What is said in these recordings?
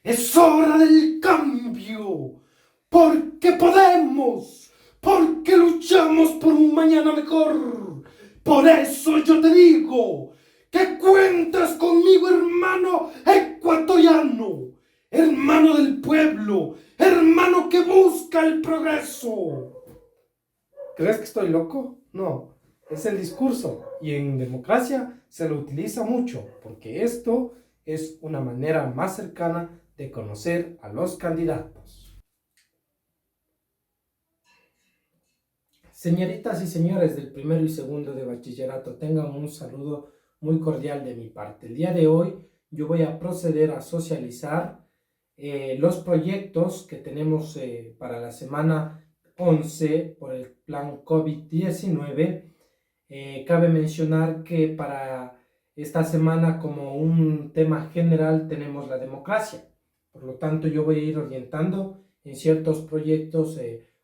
Es hora del cambio, porque podemos, porque luchamos por un mañana mejor. Por eso yo te digo que cuentas conmigo, hermano ecuatoriano, hermano del pueblo, hermano que busca el progreso. ¿Crees que estoy loco? No, es el discurso y en democracia se lo utiliza mucho porque esto es una manera más cercana de conocer a los candidatos. Señoritas y señores del primero y segundo de bachillerato, tengan un saludo muy cordial de mi parte. El día de hoy yo voy a proceder a socializar los proyectos que tenemos para la semana 11 por el plan COVID-19. Cabe mencionar que para esta semana, como un tema general, tenemos la democracia. Por lo tanto, yo voy a ir orientando en ciertos proyectos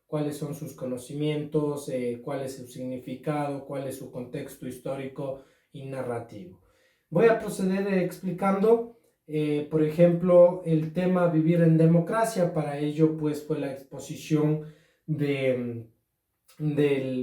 cuáles son sus conocimientos, cuál es su significado, cuál es su contexto histórico y narrativo. Voy a proceder explicando, por ejemplo, el tema vivir en democracia. Para ello, pues, fue la exposición del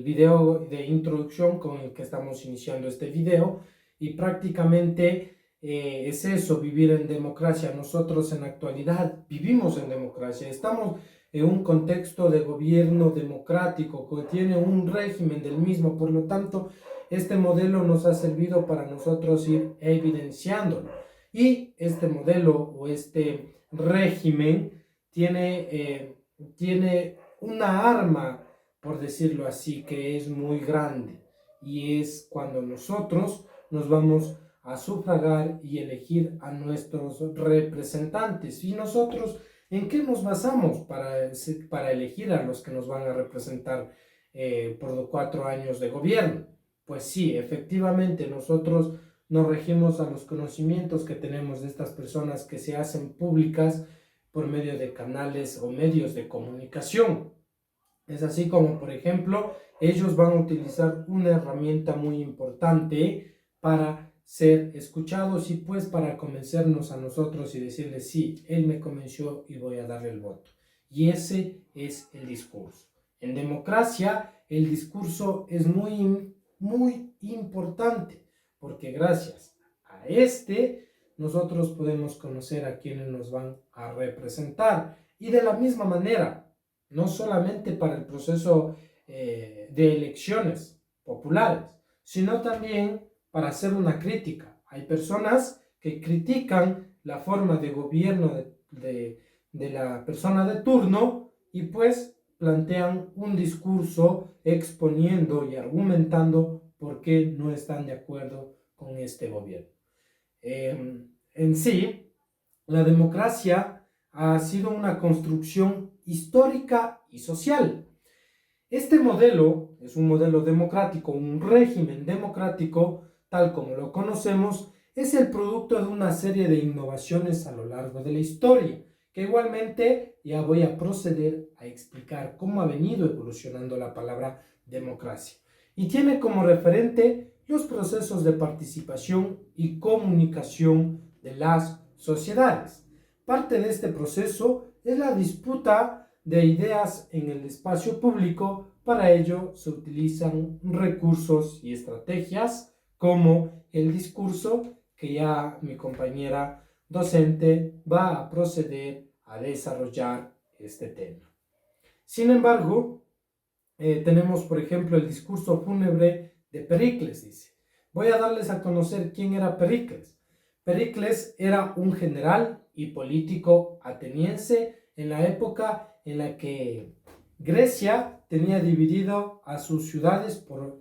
video de introducción con el que estamos iniciando este video, y prácticamente es eso, vivir en democracia. Nosotros en la actualidad vivimos en democracia, estamos en un contexto de gobierno democrático que tiene un régimen del mismo. Por lo tanto, este modelo nos ha servido para nosotros ir evidenciándolo, y este modelo o este régimen tiene una arma, por decirlo así, que es muy grande, y es cuando nosotros nos vamos a sufragar y elegir a nuestros representantes. ¿Y nosotros en qué nos basamos para elegir a los que nos van a representar por los 4 años de gobierno? Pues sí, efectivamente, nosotros nos regimos a los conocimientos que tenemos de estas personas que se hacen públicas por medio de canales o medios de comunicación. Es así como, por ejemplo, ellos van a utilizar una herramienta muy importante para ser escuchados y pues para convencernos a nosotros y decirles: sí, él me convenció y voy a darle el voto. Y ese es el discurso. En democracia, el discurso es muy, muy importante, porque gracias a nosotros podemos conocer a quienes nos van a representar. Y de la misma manera, no solamente para el proceso de elecciones populares, sino también para hacer una crítica. Hay personas que critican la forma de gobierno de la persona de turno, y pues plantean un discurso exponiendo y argumentando por qué no están de acuerdo con este gobierno. En sí, la democracia ha sido una construcción histórica y social. Este modelo es un modelo democrático, un régimen democrático, tal como lo conocemos, es el producto de una serie de innovaciones a lo largo de la historia, que igualmente ya voy a proceder a explicar cómo ha venido evolucionando la palabra democracia. Y tiene como referente los procesos de participación y comunicación de las sociedades. Parte de este proceso es la disputa de ideas en el espacio público. Para ello se utilizan recursos y estrategias como el discurso, que ya mi compañera docente va a proceder a desarrollar este tema. Sin embargo, tenemos, por ejemplo, el discurso fúnebre de Pericles. Dice: voy a darles a conocer quién era Pericles. Pericles era un general y político ateniense en la época en la que Grecia tenía dividido a sus ciudades por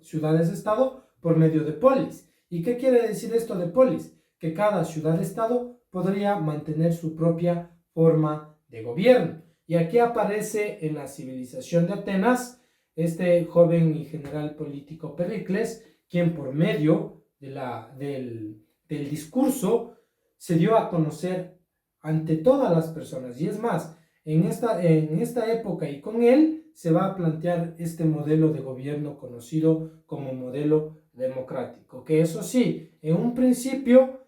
ciudades-estado por medio de polis. ¿Y qué quiere decir esto de polis? Que cada ciudad-estado podría mantener su propia forma de gobierno. Y aquí aparece en la civilización de Atenas este joven y general político Pericles, quien por medio del discurso se dio a conocer ante todas las personas. Y es más, en esta época y con él se va a plantear este modelo de gobierno conocido como modelo democrático, que eso sí, en un principio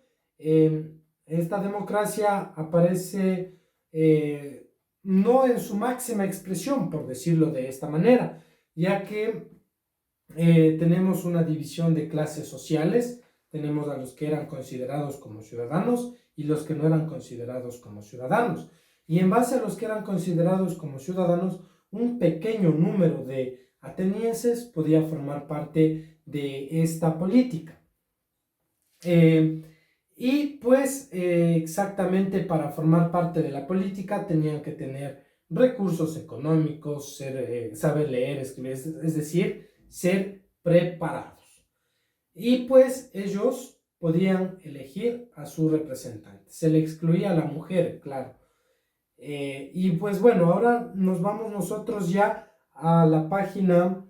esta democracia aparece no en su máxima expresión, por decirlo de esta manera, ya que tenemos una división de clases sociales, tenemos a los que eran considerados como ciudadanos y los que no eran considerados como ciudadanos. Y en base a los que eran considerados como ciudadanos, un pequeño número de atenienses podía formar parte de esta política. Y pues exactamente para formar parte de la política tenían que tener recursos económicos, saber leer, escribir, es decir, ser preparados. Y pues ellos podían elegir a su representante. Se le excluía a la mujer, claro. Y pues bueno, ahora nos vamos nosotros ya a la página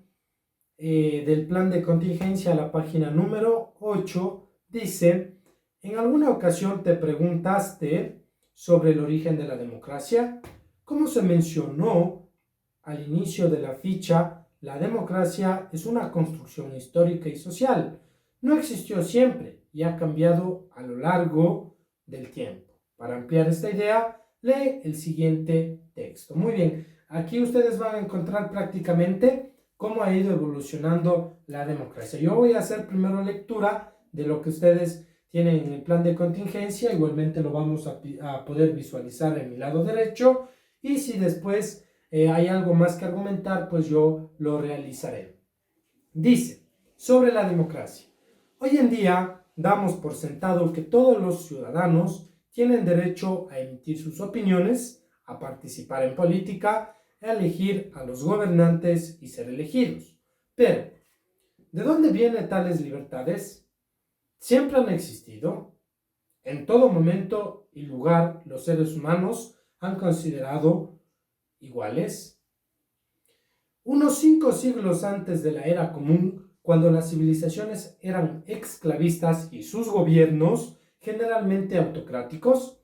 del plan de contingencia, la página número 8, dice: ¿en alguna ocasión te preguntaste sobre el origen de la democracia? Como se mencionó al inicio de la ficha, la democracia es una construcción histórica y social. No existió siempre y ha cambiado a lo largo del tiempo. Para ampliar esta idea, lee el siguiente texto. Muy bien, aquí ustedes van a encontrar prácticamente cómo ha ido evolucionando la democracia. Yo voy a hacer primero lectura de lo que ustedes tienen en el plan de contingencia, igualmente lo vamos a poder visualizar en mi lado derecho, y si después hay algo más que argumentar, pues yo lo realizaré. Dice, sobre la democracia. Hoy en día damos por sentado que todos los ciudadanos tienen derecho a emitir sus opiniones, a participar en política, a elegir a los gobernantes y ser elegidos. Pero, ¿de dónde vienen tales libertades? Siempre han existido. En todo momento y lugar los seres humanos han considerado iguales. Unos 5 siglos antes de la era común, cuando las civilizaciones eran esclavistas y sus gobiernos generalmente autocráticos,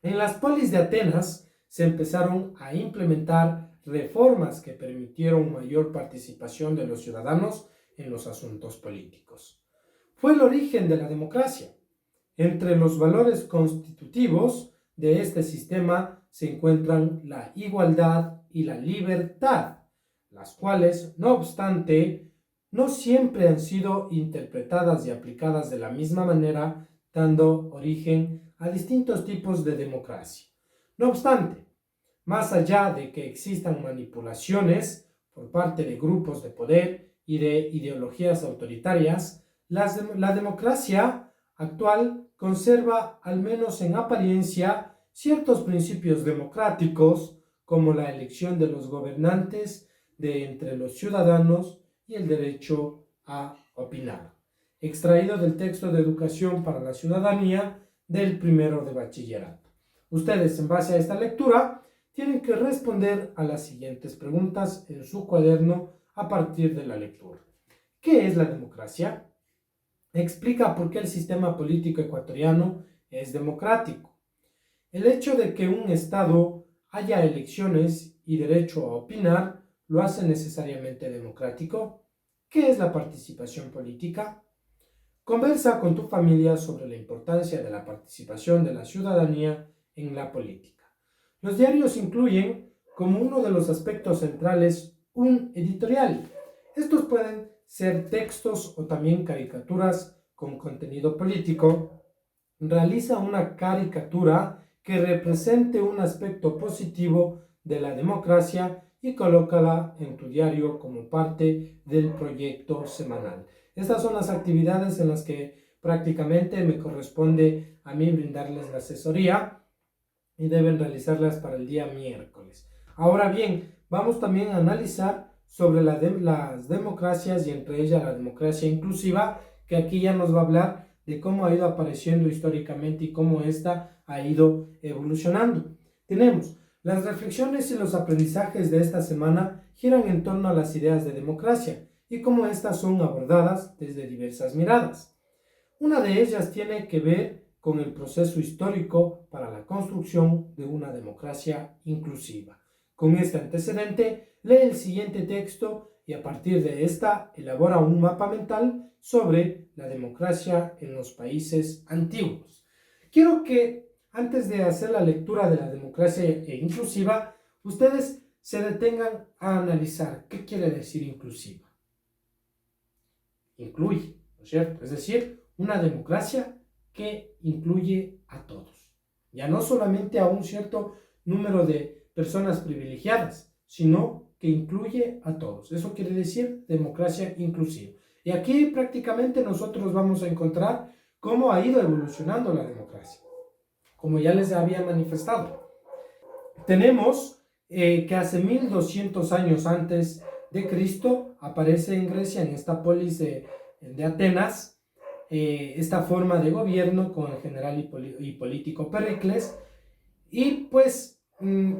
en las polis de Atenas se empezaron a implementar reformas que permitieron mayor participación de los ciudadanos en los asuntos políticos. Fue el origen de la democracia. Entre los valores constitutivos de este sistema se encuentran la igualdad y la libertad, las cuales, no obstante, no siempre han sido interpretadas y aplicadas de la misma manera, dando origen a distintos tipos de democracia. No obstante, más allá de que existan manipulaciones por parte de grupos de poder y de ideologías autoritarias, la democracia actual conserva, al menos en apariencia, ciertos principios democráticos, como la elección de los gobernantes de entre los ciudadanos y el derecho a opinar. Extraído del texto de Educación para la Ciudadanía del primero de bachillerato. Ustedes, en base a esta lectura, tienen que responder a las siguientes preguntas en su cuaderno a partir de la lectura. ¿Qué es la democracia? Explica por qué el sistema político ecuatoriano es democrático. El hecho de que un Estado haya elecciones y derecho a opinar lo hace necesariamente democrático. ¿Qué es la participación política? Conversa con tu familia sobre la importancia de la participación de la ciudadanía en la política. Los diarios incluyen como uno de los aspectos centrales un editorial. Estos pueden ser textos o también caricaturas con contenido político. Realiza una caricatura que represente un aspecto positivo de la democracia y colócala en tu diario como parte del proyecto semanal. Estas son las actividades en las que prácticamente me corresponde a mí brindarles la asesoría y deben realizarlas para el día miércoles. Ahora bien, vamos también a analizar sobre las democracias y entre ellas la democracia inclusiva, que aquí ya nos va a hablar de cómo ha ido apareciendo históricamente y cómo ésta ha ido evolucionando. Tenemos las reflexiones y los aprendizajes de esta semana giran en torno a las ideas de democracia y cómo éstas son abordadas desde diversas miradas. Una de ellas tiene que ver con el proceso histórico para la construcción de una democracia inclusiva. Con este antecedente, lee el siguiente texto y a partir de esta elabora un mapa mental sobre la democracia en los países antiguos. quiero que antes de hacer la lectura de la democracia inclusiva, ustedes se detengan a analizar qué quiere decir inclusiva. Incluye, ¿no es cierto? Es decir, una democracia que incluye a todos. Ya no solamente a un cierto número de personas privilegiadas, sino que incluye a todos. Eso quiere decir democracia inclusiva. Y aquí prácticamente nosotros vamos a encontrar cómo ha ido evolucionando la democracia, como ya les había manifestado. Tenemos que hace 1200 años antes de Cristo aparece en Grecia, en esta polis de Atenas, esta forma de gobierno con el general y político Pericles, y pues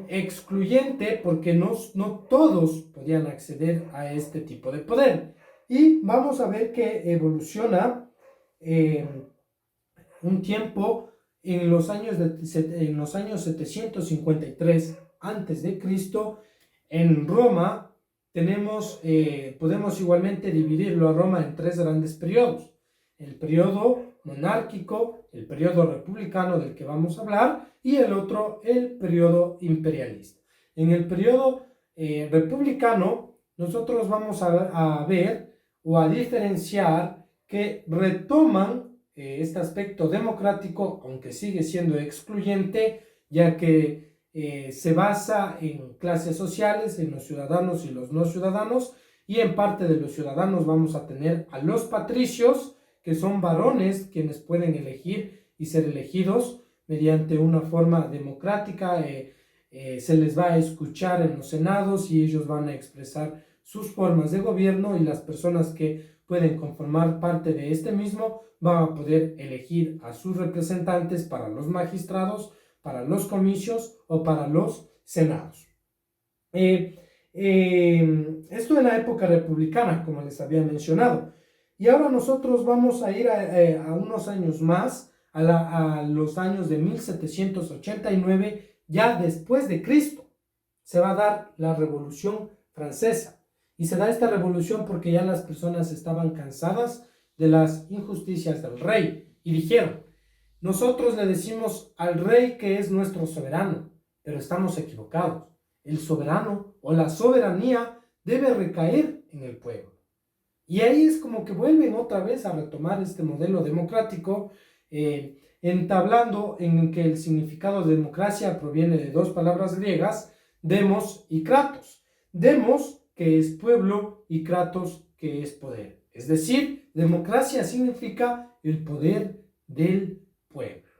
excluyente porque no todos podían acceder a este tipo de poder. Y vamos a ver que evoluciona un tiempo en los años 753 antes de Cristo. En Roma podemos igualmente dividirlo a Roma en tres grandes periodos: el periodo monárquico, el periodo republicano del que vamos a hablar, y el otro, el periodo imperialista. En el periodo republicano, nosotros vamos a ver o a diferenciar que retoman este aspecto democrático, aunque sigue siendo excluyente, ya que se basa en clases sociales, en los ciudadanos y los no ciudadanos, y en parte de los ciudadanos vamos a tener a los patricios, que son varones quienes pueden elegir y ser elegidos mediante una forma democrática. Se les va a escuchar en los senados y ellos van a expresar sus formas de gobierno, y las personas que pueden conformar parte de este mismo van a poder elegir a sus representantes para los magistrados, para los comicios o para los senados. Esto en la época republicana, como les había mencionado. Y ahora nosotros vamos a ir a unos años más, a los años de 1789, ya después de Cristo. Se va a dar la Revolución Francesa. Y se da esta revolución porque ya las personas estaban cansadas de las injusticias del rey. Y dijeron: nosotros le decimos al rey que es nuestro soberano, pero estamos equivocados. El soberano o la soberanía debe recaer en el pueblo. Y ahí es como que vuelven otra vez a retomar este modelo democrático, entablando en que el significado de democracia proviene de dos palabras griegas: demos y kratos. Demos, que es pueblo, y kratos, que es poder. Es decir, democracia significa el poder del pueblo.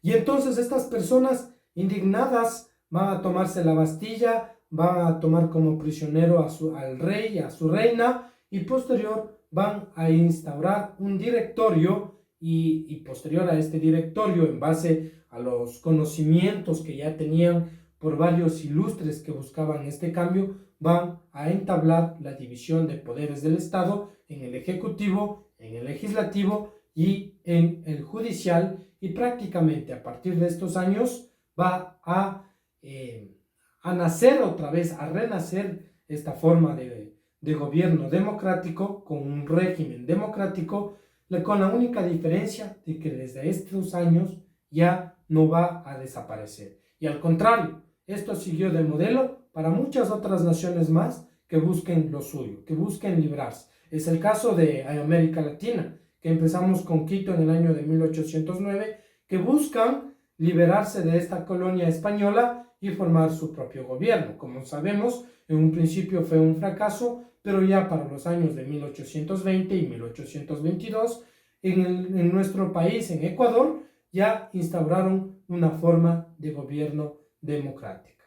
Y entonces estas personas indignadas van a tomarse la Bastilla, van a tomar como prisionero al rey, a su reina, y posterior van a instaurar un directorio, y posterior a este directorio, en base a los conocimientos que ya tenían por varios ilustres que buscaban este cambio, van a entablar la división de poderes del Estado en el ejecutivo, en el legislativo y en el judicial, y prácticamente a partir de estos años va a nacer otra vez, a renacer esta forma de gobierno democrático, con un régimen democrático, con la única diferencia de que desde estos años ya no va a desaparecer. Y al contrario, esto siguió de modelo para muchas otras naciones más que busquen lo suyo, que busquen librarse. Es el caso de América Latina, que empezamos con Quito en el año de 1809, que buscan liberarse de esta colonia española y formar su propio gobierno. Como sabemos, en un principio fue un fracaso, pero ya para los años de 1820 y 1822, en nuestro país, en Ecuador, ya instauraron una forma de gobierno democrática,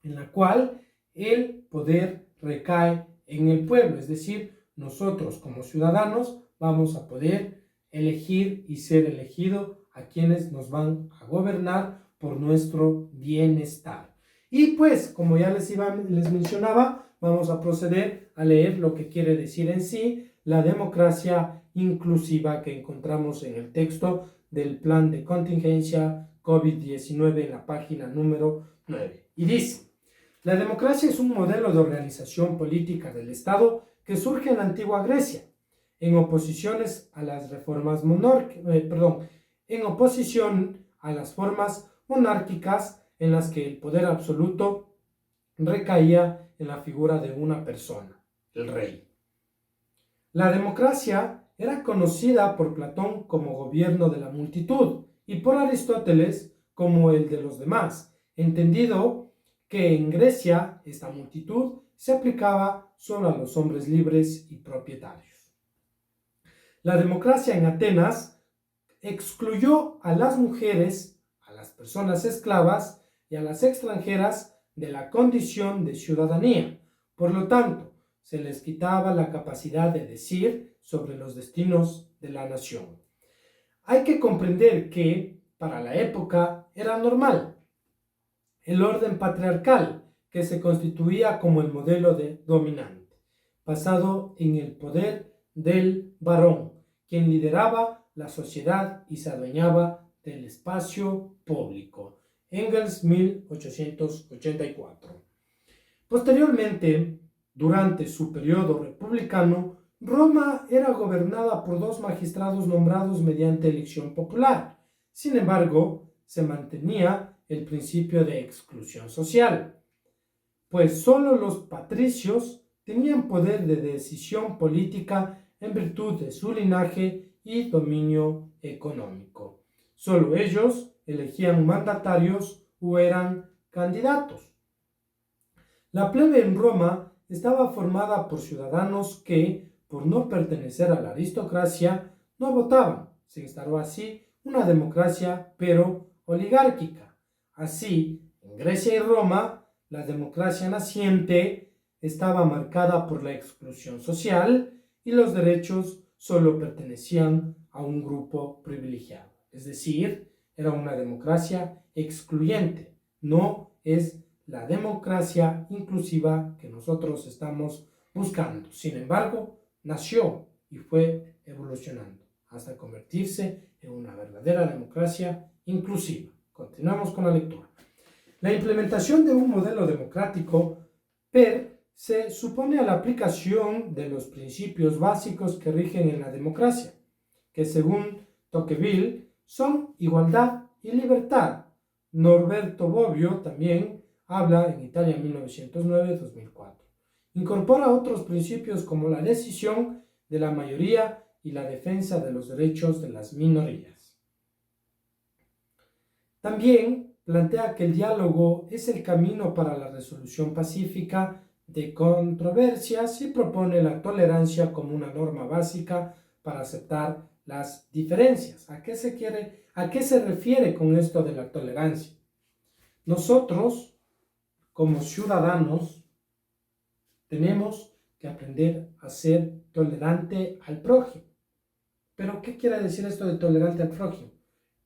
en la cual el poder recae en el pueblo, es decir, nosotros como ciudadanos vamos a poder elegir y ser elegidos a quienes nos van a gobernar por nuestro bienestar. Y pues, como ya les mencionaba, vamos a proceder a leer lo que quiere decir en sí la democracia inclusiva que encontramos en el texto del plan de contingencia COVID-19 en la página número 9. Y dice: la democracia es un modelo de organización política del Estado que surge en la antigua Grecia, en oposiciones a las reformas en oposición a las formas monárquicas en las que el poder absoluto recaía en la figura de una persona, el rey. La democracia era conocida por Platón como gobierno de la multitud y por Aristóteles como el de los demás, entendido que en Grecia esta multitud se aplicaba solo a los hombres libres y propietarios. La democracia en Atenas excluyó a las mujeres, a las personas esclavas y a las extranjeras de la condición de ciudadanía. Por lo tanto, se les quitaba la capacidad de decir sobre los destinos de la nación. Hay que comprender que, para la época, era normal el orden patriarcal, que se constituía como el modelo dominante, basado en el poder del varón, quien lideraba la sociedad y se adueñaba del espacio público. Engels, 1884. Posteriormente, durante su periodo republicano, Roma era gobernada por 2 magistrados nombrados mediante elección popular. Sin embargo, se mantenía el principio de exclusión social, pues solo los patricios tenían poder de decisión política en virtud de su linaje y dominio económico. Solo ellos elegían mandatarios o eran candidatos. La plebe en Roma estaba formada por ciudadanos que, por no pertenecer a la aristocracia, no votaban. Se instaló así una democracia, pero oligárquica. Así, en Grecia y Roma, la democracia naciente estaba marcada por la exclusión social y los derechos solo pertenecían a un grupo privilegiado. Es decir, era una democracia excluyente, no es la democracia inclusiva que nosotros estamos buscando. Sin embargo, nació y fue evolucionando hasta convertirse en una verdadera democracia inclusiva. Continuamos con la lectura. La implementación de un modelo democrático se supone a la aplicación de los principios básicos que rigen en la democracia, que según Tocqueville son igualdad y libertad. Norberto Bobbio también habla en Italia 1909-2004. Incorpora otros principios como la decisión de la mayoría y la defensa de los derechos de las minorías. También plantea que el diálogo es el camino para la resolución pacífica de controversias y propone la tolerancia como una norma básica para aceptar las diferencias. ¿A qué se refiere con esto de la tolerancia? Nosotros, como ciudadanos, tenemos que aprender a ser tolerante al prójimo. ¿Pero qué quiere decir esto de tolerante al prójimo?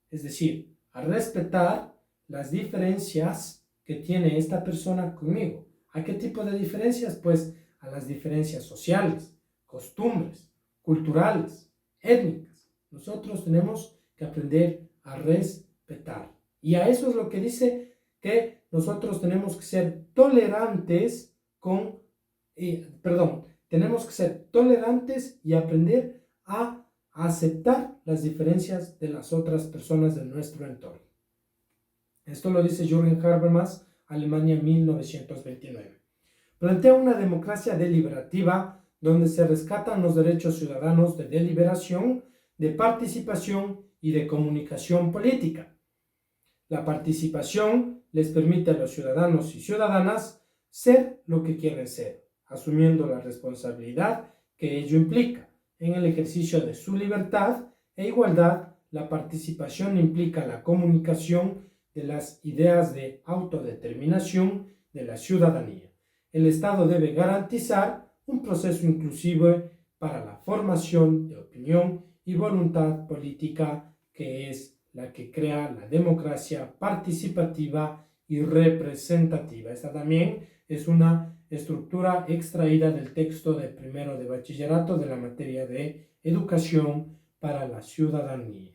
Es decir, a respetar las diferencias que tiene esta persona conmigo. ¿A qué tipo de diferencias? Pues a las diferencias sociales, costumbres, culturales, étnicas. Nosotros tenemos que aprender a respetar. Y a eso es lo que dice que nosotros tenemos que ser tolerantes tenemos que ser tolerantes y aprender a aceptar las diferencias de las otras personas de nuestro entorno. Esto lo dice Jürgen Habermas, Alemania 1929. Plantea una democracia deliberativa donde se rescatan los derechos ciudadanos de deliberación, de participación y de comunicación política. La participación les permite a los ciudadanos y ciudadanas ser lo que quieren ser, asumiendo la responsabilidad que ello implica. En el ejercicio de su libertad e igualdad, la participación implica la comunicación de las ideas de autodeterminación de la ciudadanía. El Estado debe garantizar un proceso inclusivo para la formación de opinión y voluntad política, que es la que crea la democracia participativa y representativa. Esta también es una estructura extraída del texto de primero de bachillerato de la materia de educación para la ciudadanía.